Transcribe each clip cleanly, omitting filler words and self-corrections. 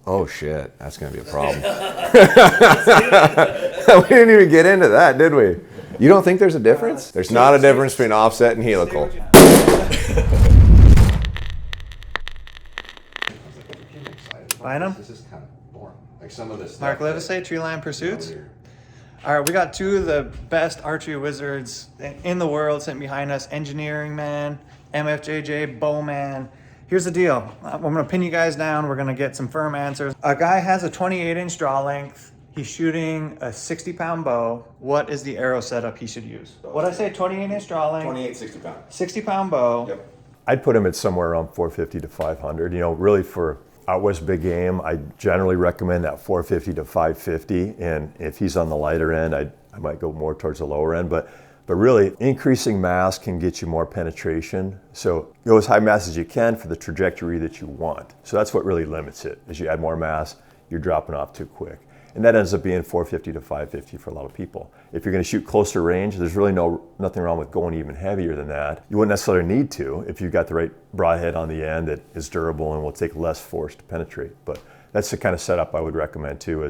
Oh shit, that's gonna be a problem. We didn't even get into that, did we? You don't think there's a difference? There's not a difference between offset and helical. Find them? This is kind of boring. Like some of this Mark Livesay, Tree Line Pursuits. All right, we got two of the best archery wizards in the world sitting behind us. Engineering Man, MFJJ, Bowman. Here's the deal. I'm gonna pin you guys down. We're gonna get some firm answers. A guy has a 28-inch draw length. He's shooting a 60-pound bow. What is the arrow setup he should use? What'd I say, 28-inch draw length? 28, 60 pound. 60-pound bow. Yep. I'd put him at somewhere around 450 to 500. You know, really for out west big game, I generally recommend that 450 to 550. And if he's on the lighter end, I might go more towards the lower end. But really, increasing mass can get you more penetration. So go as high mass as you can for the trajectory that you want. So that's what really limits it. As you add more mass, you're dropping off too quick. And that ends up being 450 to 550 for a lot of people. If you're gonna shoot closer range, there's really nothing wrong with going even heavier than that. You wouldn't necessarily need to if you've got the right broadhead on the end that is durable and will take less force to penetrate. But that's the kind of setup I would recommend too,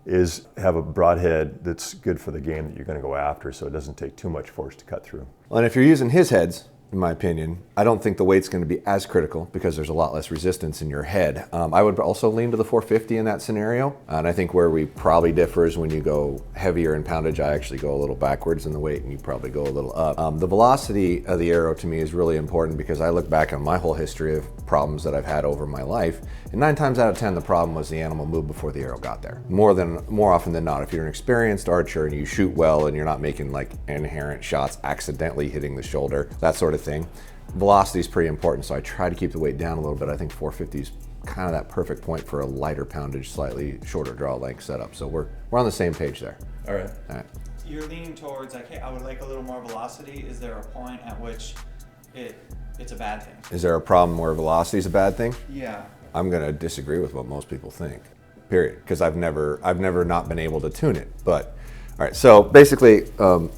is have a broadhead that's good for the game that you're gonna go after, so it doesn't take too much force to cut through. Well, and if you're using his heads, in my opinion, I don't think the weight's going to be as critical because there's a lot less resistance in your head. I would also lean to the 450 in that scenario. And I think where we probably differ is when you go heavier in poundage, I actually go a little backwards in the weight and you probably go a little up. The velocity of the arrow to me is really important because I look back on my whole history of problems that I've had over my life. And 9 times out of 10, the problem was the animal moved before the arrow got there. More often than not, if you're an experienced archer and you shoot well and you're not making like inherent shots accidentally hitting the shoulder, that sort of thing, velocity is pretty important. So I try to keep the weight down a little bit. I think 450 is kind of that perfect point for a lighter poundage, slightly shorter draw length setup. So we're on the same page there. All right. All right. You're leaning towards, I would like a little more velocity. Is there a point at which it's a bad thing? Is there a problem where velocity is a bad thing? Yeah. I'm going to disagree with what most people think, period, because I've never not been able to tune it. But all right, so basically,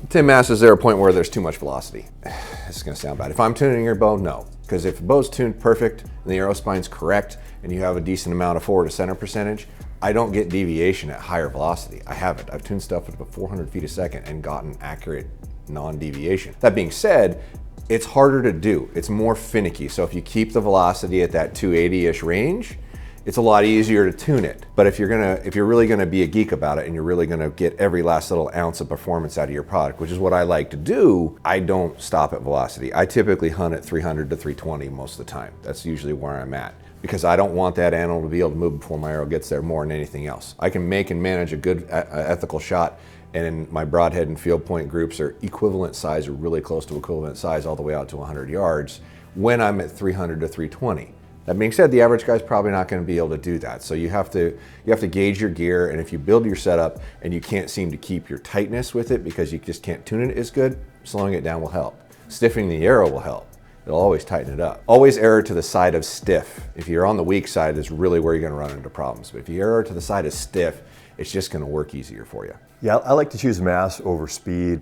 Tim asks, is there a point where there's too much velocity? This is going to sound bad. If I'm tuning your bow, no, because if the bow's tuned perfect and the arrow spine's correct and you have a decent amount of forward to center percentage, I don't get deviation at higher velocity. I haven't. I've tuned stuff at about 400 feet a second and gotten accurate non-deviation. That being said, it's harder to do. It's more finicky. So if you keep the velocity at that 280-ish range, it's a lot easier to tune it. But if you're really gonna be a geek about it and you're really gonna get every last little ounce of performance out of your product, which is what I like to do, I don't stop at velocity. I typically hunt at 300 to 320 most of the time. That's usually where I'm at, because I don't want that animal to be able to move before my arrow gets there more than anything else. I can make and manage a good ethical shot, and my broadhead and field point groups are equivalent size or really close to equivalent size all the way out to 100 yards when I'm at 300 to 320. That being said, the average guy's probably not going to be able to do that. So you have to gauge your gear, and if you build your setup and you can't seem to keep your tightness with it because you just can't tune it as good, slowing it down will help. Stiffening the arrow will help. It'll always tighten it up. Always err to the side of stiff. If you're on the weak side, is really where you're going to run into problems. But if you err to the side of stiff, it's just going to work easier for you. Yeah, I like to choose mass over speed.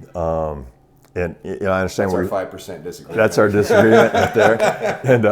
And you know, I understand that's our 5% disagreement. That's our disagreement right there. And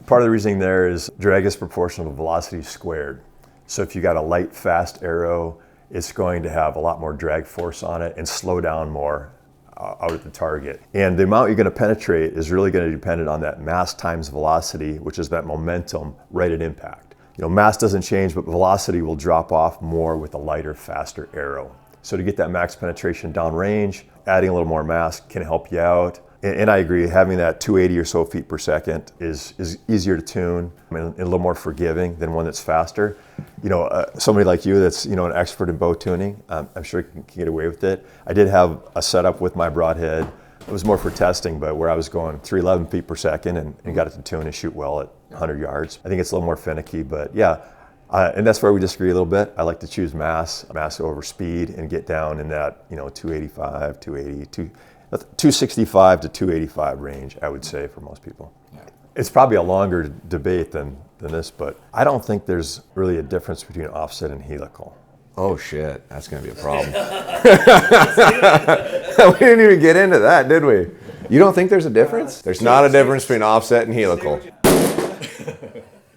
part of the reasoning there is drag is proportional to velocity squared. So if you got a light, fast arrow, it's going to have a lot more drag force on it and slow down more out at the target. And the amount you're going to penetrate is really going to depend on that mass times velocity, which is that momentum right at impact. You know, mass doesn't change, but velocity will drop off more with a lighter, faster arrow. So to get that max penetration downrange, adding a little more mass can help you out. And I agree, having that 280 or so feet per second is easier to tune and a little more forgiving than one that's faster. You know, somebody like you that's, you know, an expert in bow tuning, I'm sure you can get away with it. I did have a setup with my broadhead. It was more for testing, but where I was going 311 feet per second and got it to tune and shoot well at 100 yards. I think it's a little more finicky, but yeah. And that's where we disagree a little bit. I like to choose mass over speed and get down in that, you know, 285, 280, 265 to 285 range, I would say, for most people. Yeah. It's probably a longer debate than this, but I don't think there's really a difference between offset and helical. Oh shit, that's gonna be a problem. We didn't even get into that, did we? You don't think there's a difference? There's not a difference between offset and helical.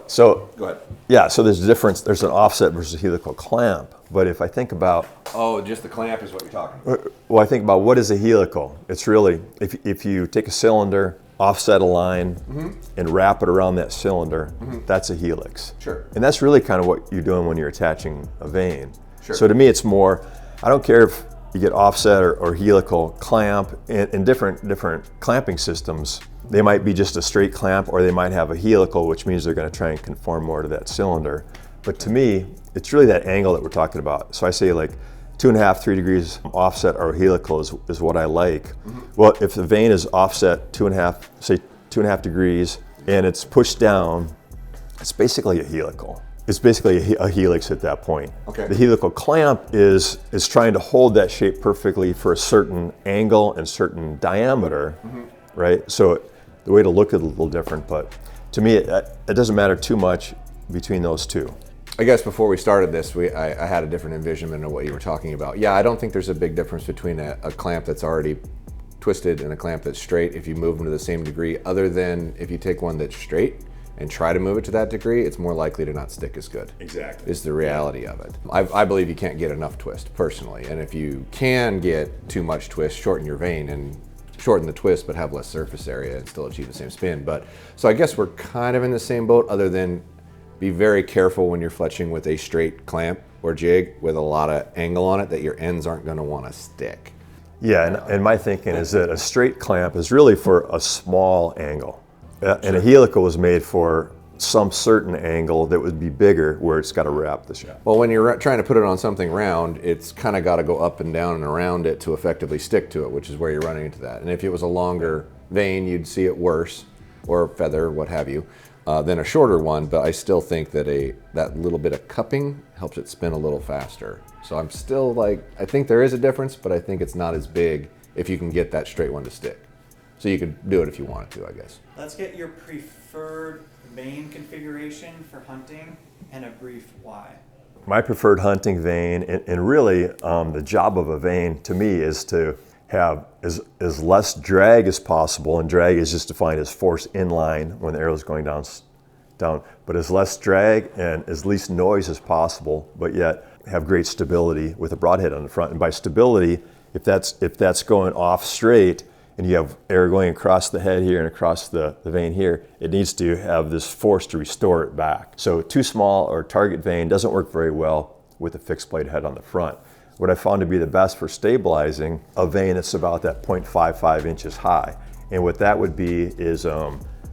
So Go ahead. yeah, so there's a difference. There's an offset versus a helical clamp. But if I think about, Oh, just the clamp is what you're talking about. well, I think about what is a helical. It's really, if you take a cylinder, offset a line, and wrap it around that cylinder, that's a helix. Sure. And that's really kind of what you're doing when you're attaching a vane. Sure. So to me, it's more, I don't care if you get offset or helical clamp. In different clamping systems, they might be just a straight clamp, or they might have a helical, which means they're going to try and conform more to that cylinder. But to me, it's really that angle that we're talking about. So I say like 2.5, 3 degrees offset or helical is what I like. Well, if the vane is offset 2.5, say 2.5 degrees, and it's pushed down, it's basically a helical. It's basically a helix at that point. Okay. The helical clamp is trying to hold that shape perfectly for a certain angle and certain diameter, right? So the way to look at it is a little different, but to me, it doesn't matter too much between those two. I guess before we started this, I had a different envisionment of what you were talking about. Yeah, I don't think there's a big difference between a clamp that's already twisted and a clamp that's straight if you move them to the same degree, other than if you take one that's straight and try to move it to that degree, it's more likely to not stick as good. Exactly. Is the reality of it. I believe you can't get enough twist, personally. And if you can get too much twist, shorten your vane and shorten the twist, but have less surface area and still achieve the same spin. But so I guess we're kind of in the same boat, other than be very careful when you're fletching with a straight clamp or jig with a lot of angle on it that your ends aren't going to want to stick. Yeah, and my thinking is that a straight clamp is really for a small angle. And a helical was made for some certain angle that would be bigger, where it's got to wrap the shaft. Well, when you're trying to put it on something round, it's kind of got to go up and down and around it to effectively stick to it, which is where you're running into that. And if it was a longer vane, you'd see it worse, or feather, what have you, than a shorter one. But I still think that that little bit of cupping helps it spin a little faster. So I'm still like, I think there is a difference, but I think it's not as big if you can get that straight one to stick. So you could do it if you wanted to, I guess. Let's get your preferred vane configuration for hunting and a brief why. My preferred hunting vane, and really the job of a vane to me is to have as less drag as possible, and drag is just defined as force in line when the arrow is going down, but as less drag and as least noise as possible, but yet have great stability with a broadhead on the front. And by stability, if that's going off straight, and you have air going across the head here and across the vane here, it needs to have this force to restore it back. So too small or target vane doesn't work very well with a fixed blade head on the front. What I found to be the best for stabilizing a vane that's about that 0.55 inches high. And what that would be is,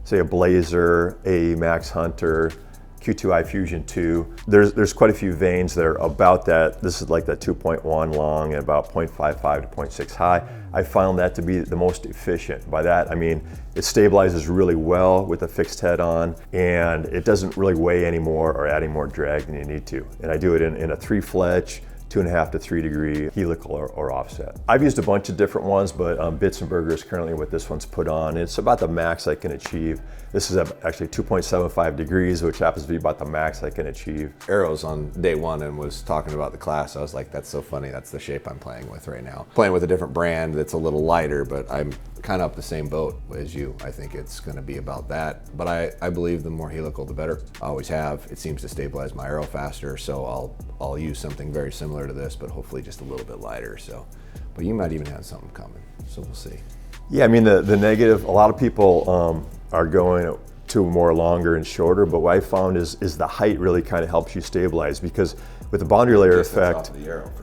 say a Blazer, a Max Hunter, Q2i Fusion 2. There's quite a few vanes that are about that. This is like that 2.1 long and about 0.55 to 0.6 high. I found that to be the most efficient. By that, I mean, it stabilizes really well with a fixed head on, and it doesn't really weigh any more or add any more drag than you need to. And I do it in a 3 fletch, 2.5 to 3 degree helical or offset. I've used a bunch of different ones, but Bits and Burger is currently what this one's put on. It's about the max I can achieve. This is actually 2.75 degrees, which happens to be about the max I can achieve. Arrows on day one and was talking about the class. I was like, that's so funny. That's the shape I'm playing with right now. Playing with a different brand that's a little lighter, but I'm kind of up the same boat as you. I think it's going to be about that. But I believe the more helical, the better. I always have. It seems to stabilize my arrow faster, so I'll use something very similar to this, but hopefully just a little bit lighter. So, but you might even have something coming, so we'll see. Yeah, I mean, the negative, a lot of people are going to more longer and shorter, but what I found is the height really kind of helps you stabilize, because with the boundary layer effect,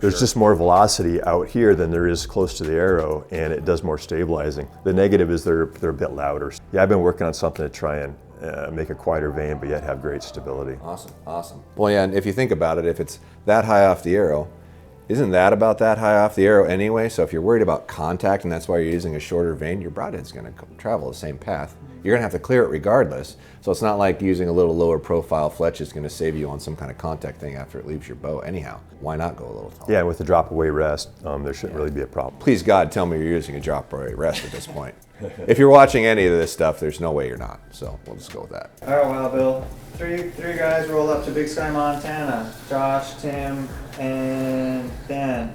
there's just more velocity out here than there is close to the arrow, and it does more stabilizing. The negative is they're a bit louder. Yeah, I've been working on something to try and make a quieter vane, but yet have great stability. Awesome, awesome. Well, yeah, and if you think about it, if it's that high off the arrow, isn't that about that high off the arrow anyway? So if you're worried about contact and that's why you're using a shorter vane, your broadhead's going to travel the same path. You're going to have to clear it regardless. So it's not like using a little lower profile fletch is going to save you on some kind of contact thing after it leaves your bow anyhow. Why not go a little taller? Yeah, and with the drop away rest, there shouldn't really be a problem. Please God, tell me you're using a drop away rest at this point. If you're watching any of this stuff, there's no way you're not. So we'll just go with that. All right, Wild Bill. Three guys rolled up to Big Sky, Montana. Josh, Tim, and Dan.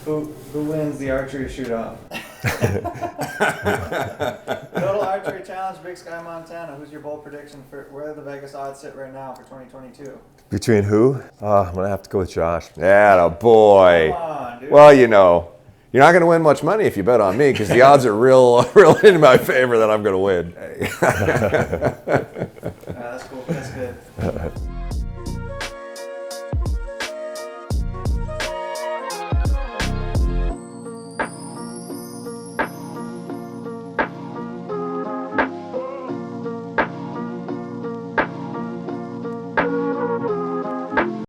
Who wins the archery shoot-off? Total Archery Challenge, Big Sky, Montana. Who's your bold prediction for where the Vegas odds sit right now for 2022? Between who? I'm going to have to go with Josh. Yeah, boy. Come on, dude. Well, you know, you're not going to win much money if you bet on me because the odds are real in my favor that I'm going to win. That's cool. That's good.